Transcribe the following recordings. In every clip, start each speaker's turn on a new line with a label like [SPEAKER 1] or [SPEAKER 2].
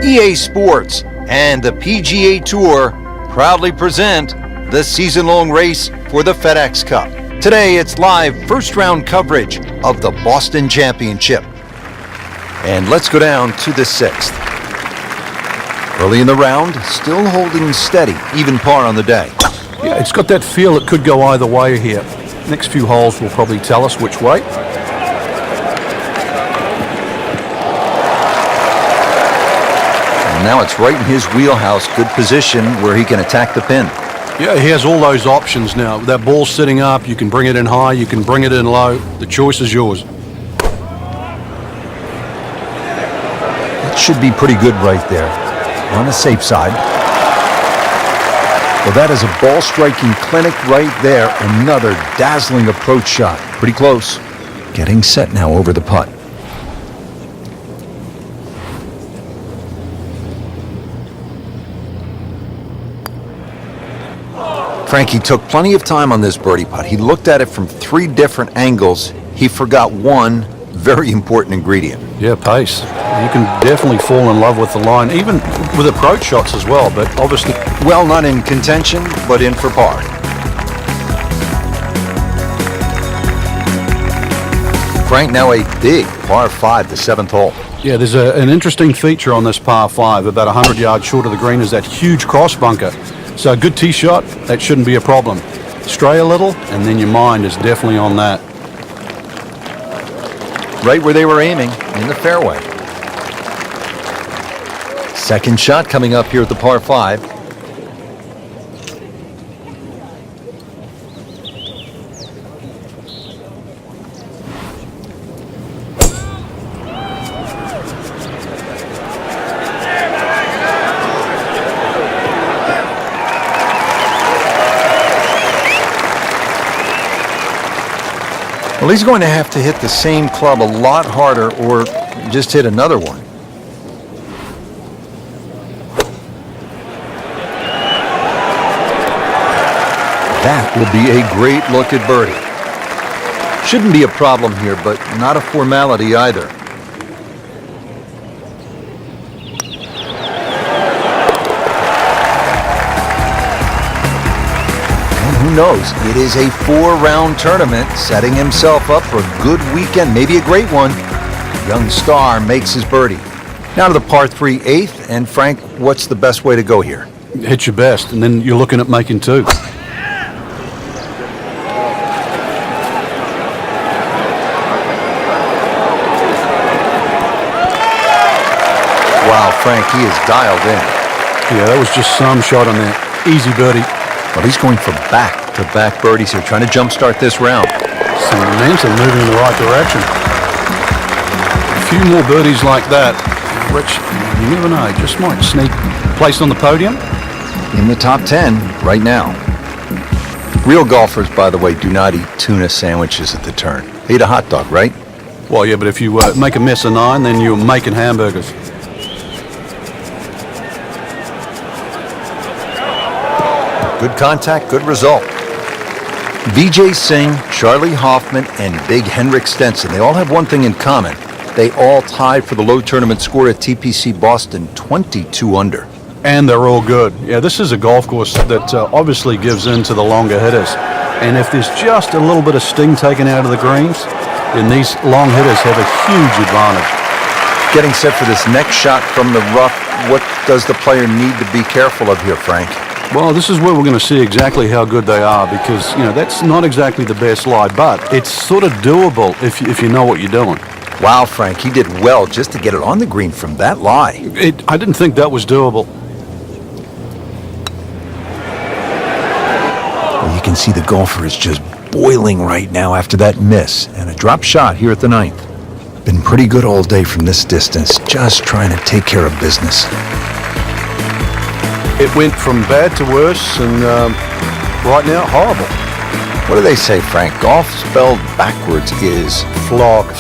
[SPEAKER 1] EA Sports and the PGA Tour proudly present the season-long race for the FedEx Cup. Today, it's live first-round coverage of the Boston Championship. And let's go down to the 6th. Early in the round, still holding steady, even par on the day.
[SPEAKER 2] Yeah, it's got that feel it could go either way here. Next few holes will probably tell us which way.
[SPEAKER 1] And now it's right in his wheelhouse, good position where he can attack the pin.
[SPEAKER 2] Yeah, he has all those options now. That ball's sitting up, you can bring it in high, you can bring it in low. The choice is yours.
[SPEAKER 1] That should be pretty good right there, on the safe side. Well, that is a ball-striking clinic right there. Another dazzling approach shot. Pretty close. Getting set now over the putt. Frankie took plenty of time on this birdie putt. He looked at it from 3 different angles. He forgot one very important ingredient.
[SPEAKER 2] Yeah, pace. You can definitely fall in love with the line, even with approach shots as well, but obviously...
[SPEAKER 1] Well, not in contention, but in for par. Frank, now a big par 5, the 7th hole.
[SPEAKER 2] Yeah, there's an interesting feature on this par 5. About 100 yards short of the green is that huge cross bunker. So a good tee shot, that shouldn't be a problem. Stray a little, and then your mind is definitely on that.
[SPEAKER 1] Right where they were aiming, in the fairway. Second shot coming up here at the par 5. Well, he's going to have to hit the same club a lot harder or just hit another one. That will be a great look at birdie. Shouldn't be a problem here, but not a formality either. Who knows? It is a 4-round tournament, setting himself up for a good weekend, maybe a great one. Young star makes his birdie. Now to the par 3 8th, and Frank, what's the best way to go here?
[SPEAKER 2] Hit your best, and then you're looking at making 2.
[SPEAKER 1] Wow, Frank, he is dialed in.
[SPEAKER 2] Yeah, that was just some shot on there. Easy birdie.
[SPEAKER 1] Well, he's going for back-to-back birdies here, trying to jumpstart this round.
[SPEAKER 2] Some momentum moving in the right direction. A few more birdies like that, which, you never know, just might sneak place on the podium.
[SPEAKER 1] In the top 10 right now. Real golfers, by the way, do not eat tuna sandwiches at the turn. They eat a hot dog, right?
[SPEAKER 2] Well, yeah, but if you make a mess of 9, then you're making hamburgers.
[SPEAKER 1] Good contact, good result. Vijay Singh, Charlie Hoffman, and Big Henrik Stenson, they all have one thing in common. They all tied for the low tournament score at TPC Boston, 22 under.
[SPEAKER 2] And they're all good. Yeah, this is a golf course that obviously gives in to the longer hitters. And if there's just a little bit of sting taken out of the greens, then these long hitters have a huge advantage.
[SPEAKER 1] Getting set for this next shot from the rough, what does the player need to be careful of here, Frank?
[SPEAKER 2] Well, this is where we're going to see exactly how good they are because, you know, that's not exactly the best lie, but it's sort of doable if you know what you're doing.
[SPEAKER 1] Wow, Frank, he did well just to get it on the green from that lie.
[SPEAKER 2] I didn't think that was doable.
[SPEAKER 1] Well, you can see the golfer is just boiling right now after that miss and a drop shot here at the 9th. Been pretty good all day from this distance, just trying to take care of business.
[SPEAKER 2] It went from bad to worse, and right now, horrible.
[SPEAKER 1] What do they say, Frank? Golf spelled backwards is flog.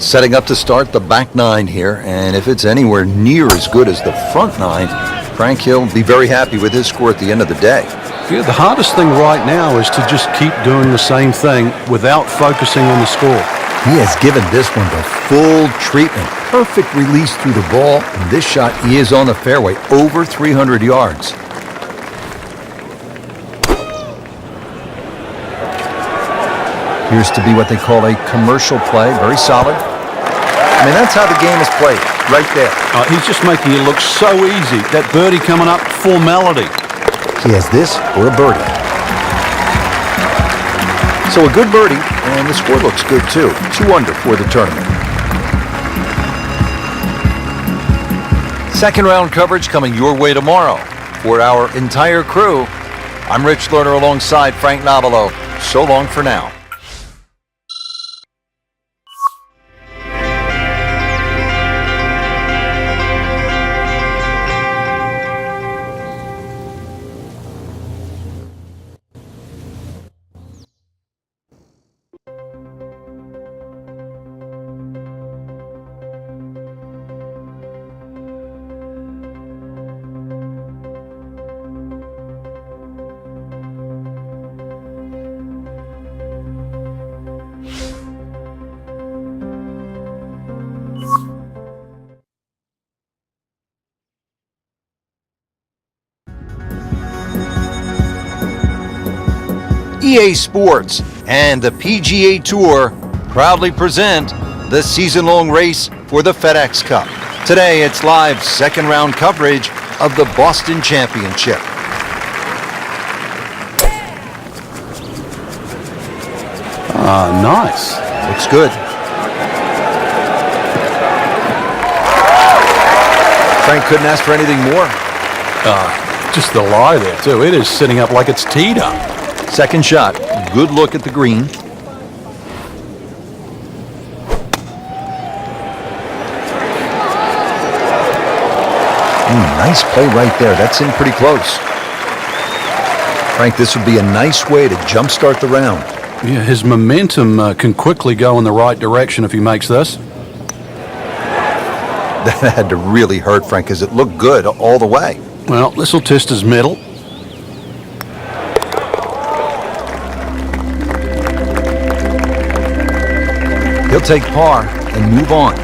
[SPEAKER 1] Setting up to start the back 9 here, and if it's anywhere near as good as the front 9, Frank, he'll be very happy with his score at the end of the day.
[SPEAKER 2] Yeah, the hardest thing right now is to just keep doing the same thing without focusing on the score.
[SPEAKER 1] He has given this one the full treatment. perfect release through the ball, and this shot is on the fairway, over 300 yards. Appears to be what they call a commercial play, very solid. I mean, that's how the game is played, right there.
[SPEAKER 2] He's just making it look so easy. That birdie coming up, formality.
[SPEAKER 1] He has this or a birdie. So a good birdie, and the score looks good too. 2 under for the tournament. Second round coverage coming your way tomorrow. For our entire crew, I'm Rich Lerner alongside Frank Nobilo. So long for now. EA Sports and the PGA Tour proudly present the season-long race for the FedEx Cup. Today, it's live second-round coverage of the Boston Championship.
[SPEAKER 2] Nice.
[SPEAKER 1] Looks good. Frank couldn't ask for anything more.
[SPEAKER 2] Just the lie there, too. It is sitting up like it's teed up.
[SPEAKER 1] Second shot, good look at the green. Nice play right there. That's in pretty close. Frank, this would be a nice way to jumpstart the round.
[SPEAKER 2] Yeah, his momentum can quickly go in the right direction if he makes this.
[SPEAKER 1] That had to really hurt, Frank, because it looked good all the way.
[SPEAKER 2] Well, this will test his mettle.
[SPEAKER 1] He'll take par and move on.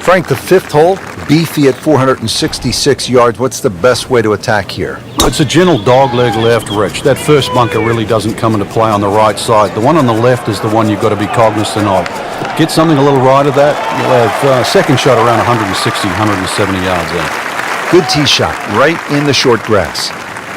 [SPEAKER 1] Frank, the fifth hole, beefy at 466 yards. What's the best way to attack here?
[SPEAKER 2] It's a gentle dogleg left, Rich. That first bunker really doesn't come into play on the right side. The one on the left is the one you've got to be cognizant of. Get something a little right of that, you'll have second shot around 160, 170 yards in.
[SPEAKER 1] Good tee shot, right in the short grass.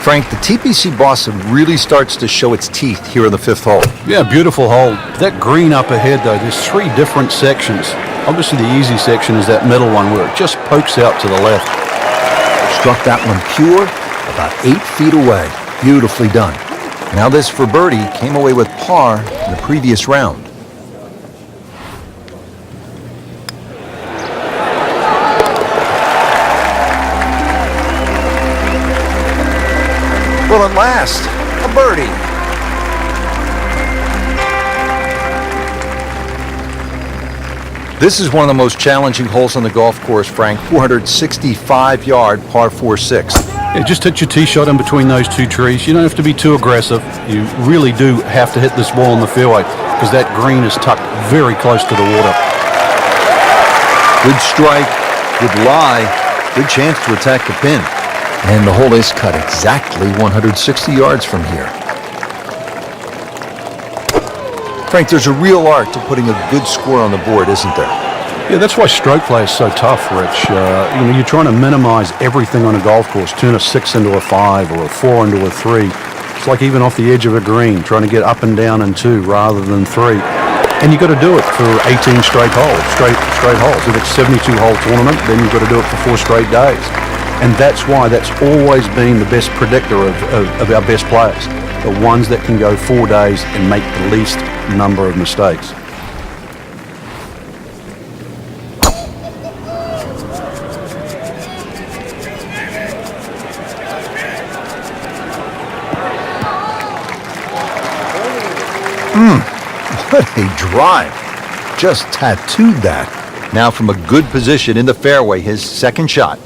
[SPEAKER 1] Frank, the TPC Boston really starts to show its teeth here in the fifth hole.
[SPEAKER 2] Yeah, beautiful hole. That green up ahead, though, there's 3 different sections. Obviously, the easy section is that middle one where it just pokes out to the left.
[SPEAKER 1] Struck that one pure, about 8 feet away. Beautifully done. Now this for birdie, came away with par in the previous round. Well, at last, a birdie. This is one of the most challenging holes on the golf course, Frank. 465-yard par 4-6.
[SPEAKER 2] Yeah, just hit your tee shot in between those 2 trees. You don't have to be too aggressive. You really do have to hit this ball in the fairway because that green is tucked very close to the water.
[SPEAKER 1] Good strike, good lie, good chance to attack the pin. And the hole is cut exactly 160 yards from here. Frank, there's a real art to putting a good score on the board, isn't there?
[SPEAKER 2] Yeah, that's why stroke play is so tough, Rich. You're trying to minimize everything on a golf course. Turn a 6 into a 5 or a 4 into a 3. It's like even off the edge of a green, trying to get up and down in 2 rather than 3. And you've got to do it for 18 straight holes, straight holes. If it's a 72-hole tournament, then you've got to do it for 4 straight days. And that's why that's always been the best predictor of our best players. The ones that can go 4 days and make the least number of mistakes.
[SPEAKER 1] What a drive. Just tattooed that. Now from a good position in the fairway, his second shot.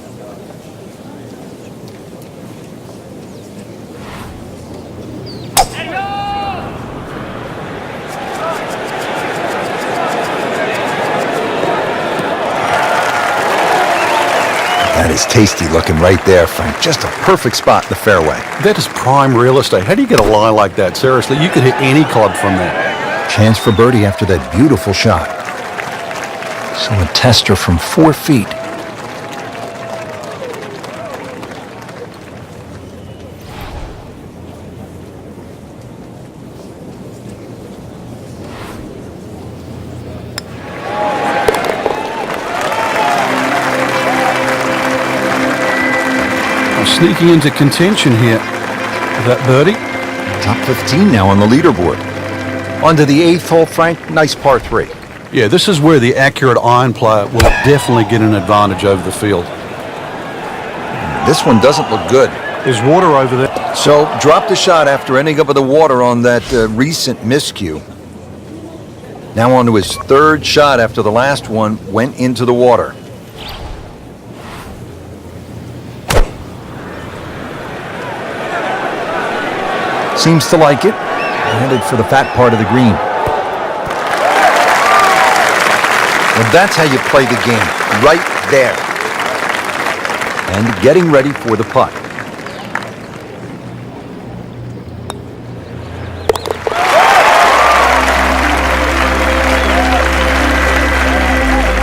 [SPEAKER 1] That is tasty looking right there, Frank. Just a perfect spot in the fairway.
[SPEAKER 2] That is prime real estate. How do you get a lie like that? Seriously, you could hit any club from that.
[SPEAKER 1] Chance for birdie after that beautiful shot. So a tester from 4 feet.
[SPEAKER 2] Sneaking into contention here with that birdie.
[SPEAKER 1] Top 15 now on the leaderboard. On to the 8th hole, Frank. Nice par 3.
[SPEAKER 2] Yeah, this is where the accurate iron player will definitely get an advantage over the field.
[SPEAKER 1] This one doesn't look good.
[SPEAKER 2] There's water over there.
[SPEAKER 1] So dropped the shot after ending up with the water on that recent miscue. Now on to his 3rd shot after the last one went into the water. Seems to like it. Headed for the fat part of the green. Well, that's how you play the game. Right there. And getting ready for the putt.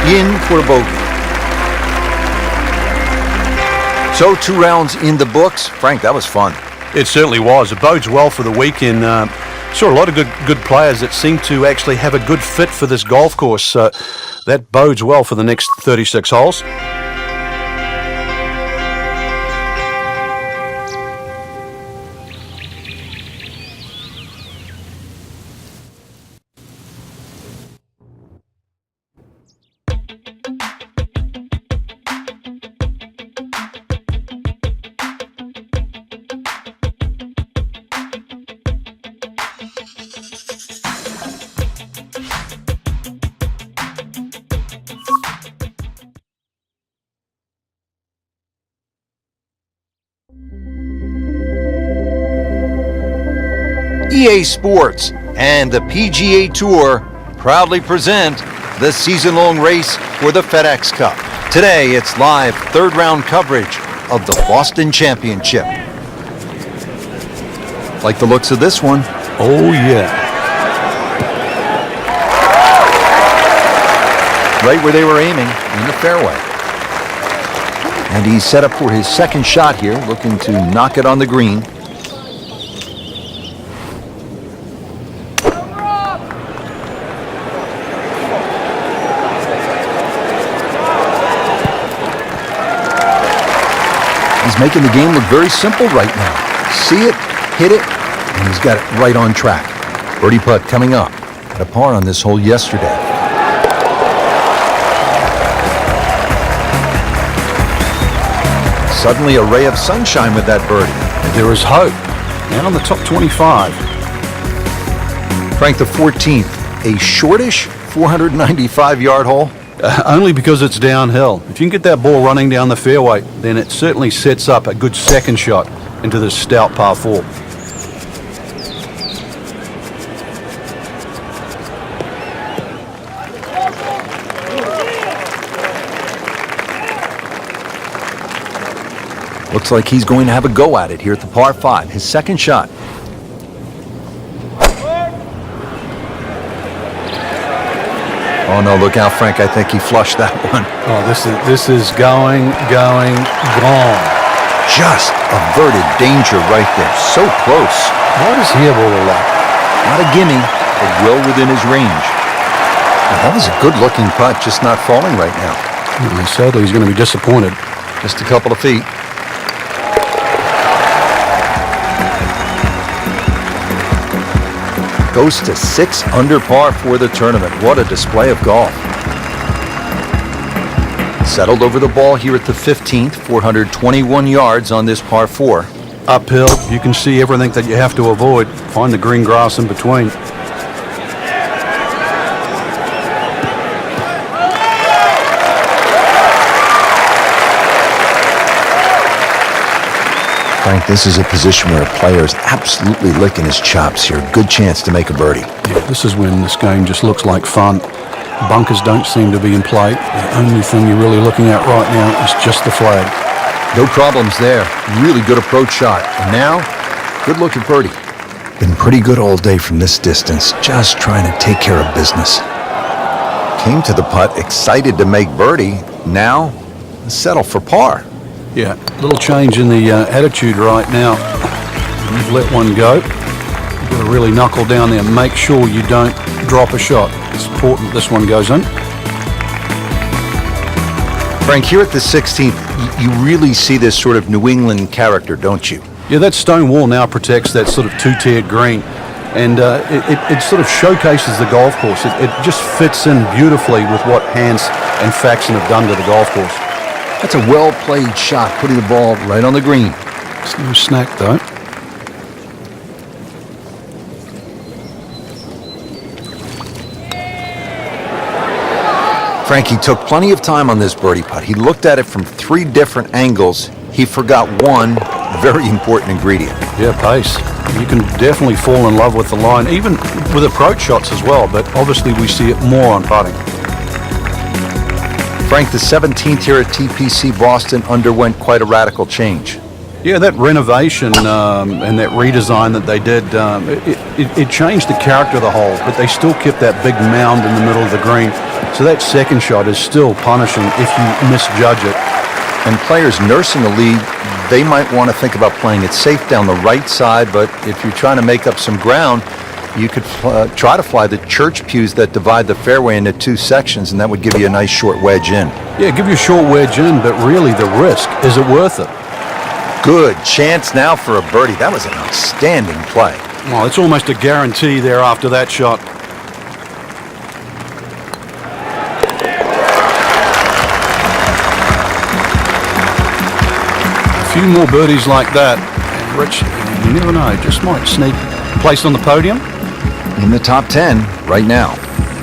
[SPEAKER 1] In for a bogey. So 2 rounds in the books. Frank, that was fun.
[SPEAKER 2] It certainly was. It bodes well for the weekend. Saw a lot of good players that seem to actually have a good fit for this golf course. That bodes well for the next 36 holes.
[SPEAKER 1] EA Sports and the PGA Tour proudly present the season-long race for the FedEx Cup. Today, it's live 3rd round coverage of the Boston Championship. Like the looks of this one.
[SPEAKER 2] Oh, yeah.
[SPEAKER 1] Right where they were aiming, in the fairway. And he's set up for his 2nd shot here, looking to knock it on the green. He's making the game look very simple right now. See it, hit it, and he's got it right on track. Birdie putt coming up. Had a par on this hole yesterday. Suddenly a ray of sunshine with that birdie.
[SPEAKER 2] There is hope. And on the top 25.
[SPEAKER 1] Frank, the 14th, a shortish 495-yard hole.
[SPEAKER 2] Only because it's downhill. If you can get that ball running down the fairway, then it certainly sets up a good 2nd shot into this stout par 4.
[SPEAKER 1] Looks like he's going to have a go at it here at the par 5, his 2nd shot. Oh no, look out, Frank. I think he flushed that one.
[SPEAKER 2] Oh, this is going, gone.
[SPEAKER 1] Just averted danger right there. So close.
[SPEAKER 2] Why does he have all of that?
[SPEAKER 1] Not a gimme, but well within his range. And that was a good-looking putt, just not falling right now.
[SPEAKER 2] Sadly, he's going to be disappointed.
[SPEAKER 1] Just a couple of feet. Goes to 6 under par for the tournament. What a display of golf. Settled over the ball here at the 15th, 421 yards on this par 4.
[SPEAKER 2] Uphill, you can see everything that you have to avoid. Find the green grass in between.
[SPEAKER 1] Frank, this is a position where a player is absolutely licking his chops here. Good chance to make a birdie.
[SPEAKER 2] Yeah, this is when this game just looks like fun. Bunkers don't seem to be in play. The only thing you're really looking at right now is just the flag.
[SPEAKER 1] No problems there. Really good approach shot. And now, good look at birdie. Been pretty good all day from this distance, just trying to take care of business. Came to the putt, excited to make birdie. Now, settle for par.
[SPEAKER 2] Yeah, a little change in the attitude right now. You've let one go. You've got to really knuckle down there and make sure you don't drop a shot. It's important this one goes in.
[SPEAKER 1] Frank, here at the 16th, you really see this sort of New England character, don't you?
[SPEAKER 2] Yeah, that stone wall now protects that sort of two-tiered green. And it sort of showcases the golf course. It just fits in beautifully with what Hans and Faxon have done to the golf course.
[SPEAKER 1] That's a well-played shot, putting the ball right on the green.
[SPEAKER 2] It's no snack, though.
[SPEAKER 1] Frankie took plenty of time on this birdie putt. He looked at it from 3 different angles. He forgot one very important ingredient.
[SPEAKER 2] Yeah, pace. You can definitely fall in love with the line, even with approach shots as well, but obviously we see it more on putting.
[SPEAKER 1] Frank, the 17th here at TPC Boston underwent quite a radical change.
[SPEAKER 2] Yeah, that renovation and that redesign that they did, it changed the character of the hole, but they still kept that big mound in the middle of the green. So that second shot is still punishing if you misjudge it.
[SPEAKER 1] And players nursing a lead, they might want to think about playing it safe down the right side, but if you're trying to make up some ground, you could try to fly the church pews that divide the fairway into 2 sections, and that would give you a nice short wedge in.
[SPEAKER 2] Yeah, give you a short wedge in, but really the risk, is it worth it?
[SPEAKER 1] Good chance now for a birdie. That was an outstanding play.
[SPEAKER 2] Well, it's almost a guarantee there after that shot. A few more birdies like that, and Rich, you never know, just might sneak placed on the podium.
[SPEAKER 1] In the top 10 right now.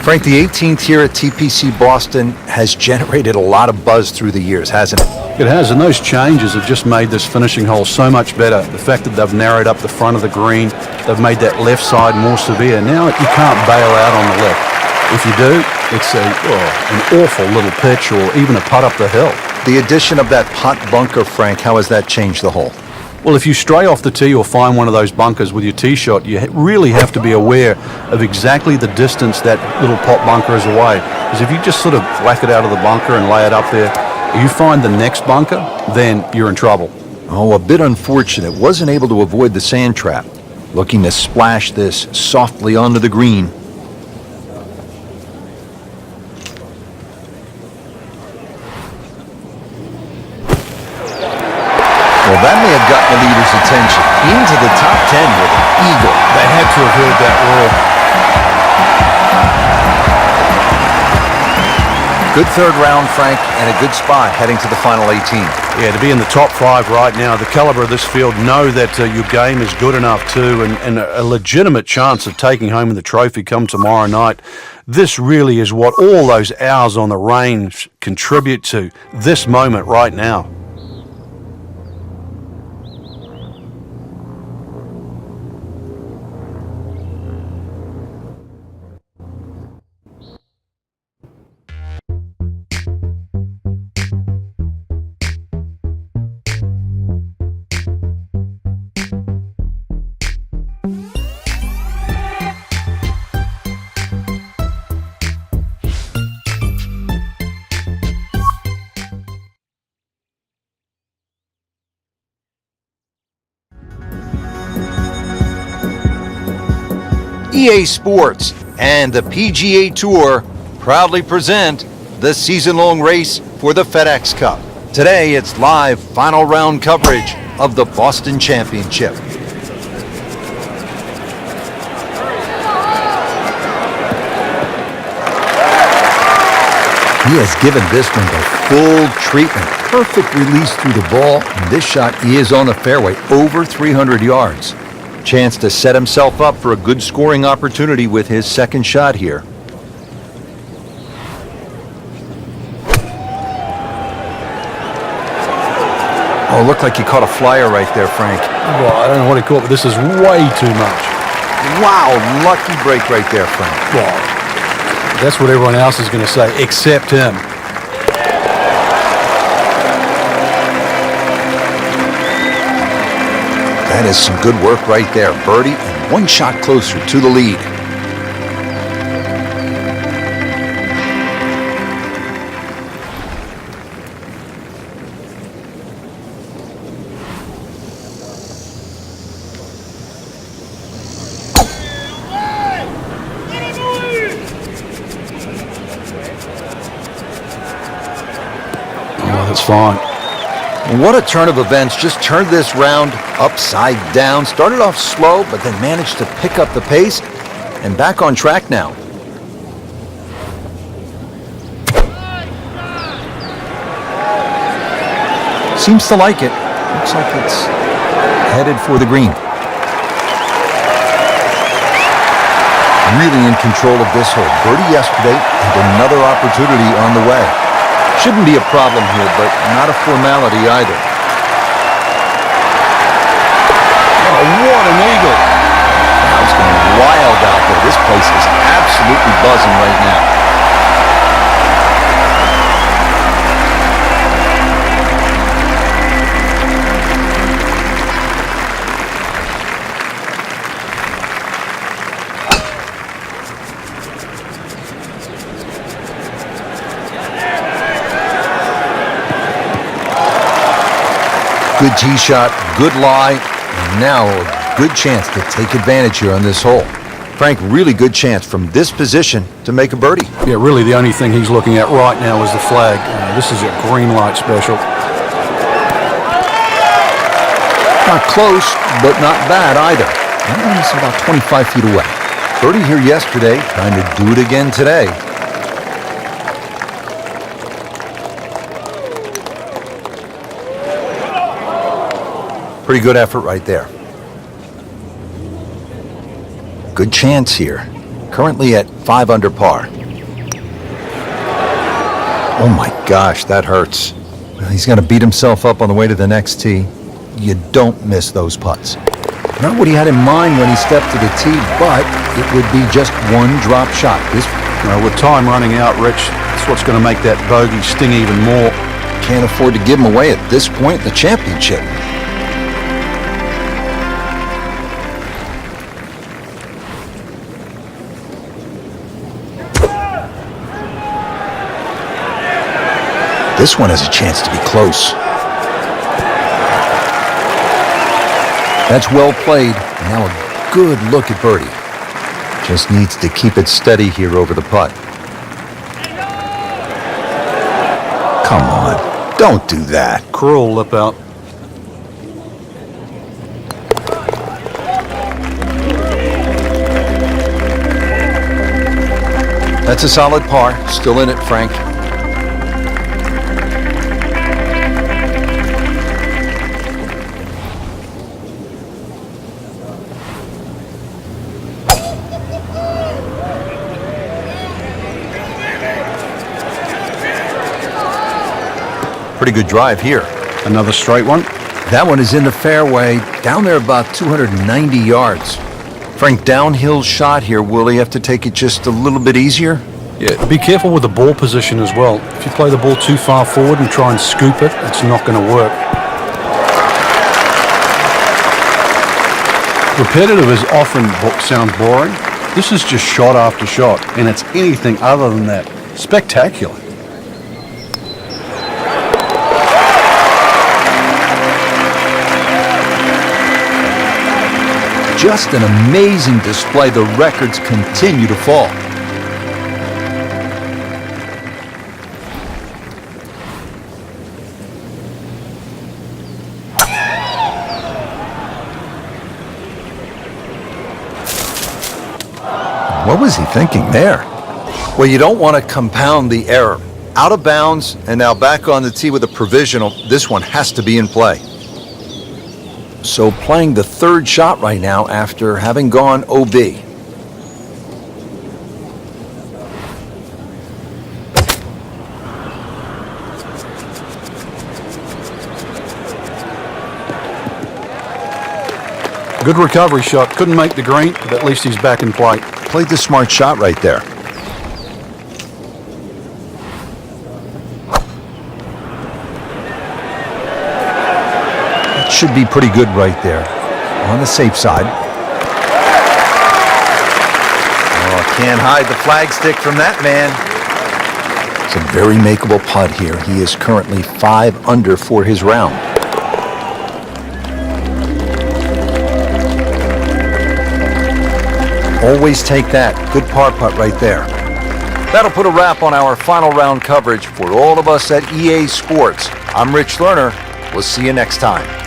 [SPEAKER 1] Frank, the 18th here at TPC Boston has generated a lot of buzz through the years, hasn't it?
[SPEAKER 2] It has, and those changes have just made this finishing hole so much better. The fact that they've narrowed up the front of the green, they've made that left side more severe. Now you can't bail out on the left. If you do, it's an awful little pitch or even a putt up the hill.
[SPEAKER 1] The addition of that putt bunker, Frank, how has that changed the hole?
[SPEAKER 2] Well, if you stray off the tee or find one of those bunkers with your tee shot, you really have to be aware of exactly the distance that little pot bunker is away. Because if you just sort of whack it out of the bunker and lay it up there, you find the next bunker, then you're in trouble.
[SPEAKER 1] Oh, a bit unfortunate. Wasn't able to avoid the sand trap. Looking to splash this softly onto the green. Well, that may have gotten the leader's attention. Into the top 10 with an eagle.
[SPEAKER 2] They had to have heard that roar.
[SPEAKER 1] Good third round, Frank, and a good spot heading to the final 18.
[SPEAKER 2] Yeah, to be in the top 5 right now, the caliber of this field, know that your game is good enough too, and a legitimate chance of taking home the trophy come tomorrow night. This really is what all those hours on the range contribute to, this moment right now.
[SPEAKER 1] EA Sports and the PGA Tour proudly present the season-long race for the FedEx Cup. Today, it's live final round coverage of the Boston Championship. He has given this one the full treatment. Perfect release through the ball, and this shot is on the fairway, over 300 yards. Chance to set himself up for a good scoring opportunity with his second shot here. Oh, looked like he caught a flyer right there, Frank.
[SPEAKER 2] Well, I don't know what he caught, but this is way too much.
[SPEAKER 1] Wow, lucky break right there, Frank.
[SPEAKER 2] Well, That's what everyone else is going to say, except him.
[SPEAKER 1] That is some good work right there. Birdie and one shot closer to the lead.
[SPEAKER 2] That's fine.
[SPEAKER 1] What a turn of events. Just turned this round upside down. Started off slow, but then managed to pick up the pace and back on track now. Seems to like it. Looks like it's headed for the green. Really in control of this hole. Birdie yesterday and another opportunity on the way. Shouldn't be a problem here, but not a formality either.
[SPEAKER 2] Oh, what an eagle.
[SPEAKER 1] Now it's going wild out there. This place is absolutely buzzing right now. Good tee shot, good lie, and now a good chance to take advantage here on this hole. Frank, really good chance from this position to make a birdie.
[SPEAKER 2] Yeah, really the only thing he's looking at right now is the flag. This is a green light special.
[SPEAKER 1] Not close, but not bad either. That one is about 25 feet away. Birdie here yesterday, trying to do it again today. Pretty good effort right there. Good chance here. Currently at 5 under par. Oh my gosh, that hurts. Well, he's going to beat himself up on the way to the next tee. You don't miss those putts. Not what he had in mind when he stepped to the tee, but it would be just one drop shot.
[SPEAKER 2] With time running out, Rich, that's what's going to make that bogey sting even more.
[SPEAKER 1] Can't afford to give him away at this point in the championship. This one has a chance to be close. That's well played. Now a good look at birdie. Just needs to keep it steady here over the putt. Come on, don't do that.
[SPEAKER 2] Cruel lip out.
[SPEAKER 1] That's a solid par. Still in it, Frank. Pretty good drive here.
[SPEAKER 2] Another straight one.
[SPEAKER 1] That one is in the fairway, down there about 290 yards. Frank, downhill shot here. Will he have to take it just a little bit easier?
[SPEAKER 2] Yeah, be careful with the ball position as well. If you play the ball too far forward and try and scoop it, it's not going to work. Repetitive is often sounds boring. This is just shot after shot, and it's anything other than that. Spectacular.
[SPEAKER 1] Just an amazing display. The records continue to fall. What was he thinking there? Well, you don't want to compound the error. Out of bounds and now back on the tee with a provisional. This one has to be in play. So playing the third shot right now after having gone OB.
[SPEAKER 2] Good recovery shot. Couldn't make the green, but at least he's back in play.
[SPEAKER 1] Played the smart shot right there. should be pretty good right there. On the safe side. Oh, can't hide the flagstick from that man. It's a very makeable putt here. He is currently 5 under for his round. Always take that. Good par putt right there. That'll put a wrap on our final round coverage for all of us at EA Sports. I'm Rich Lerner. We'll see you next time.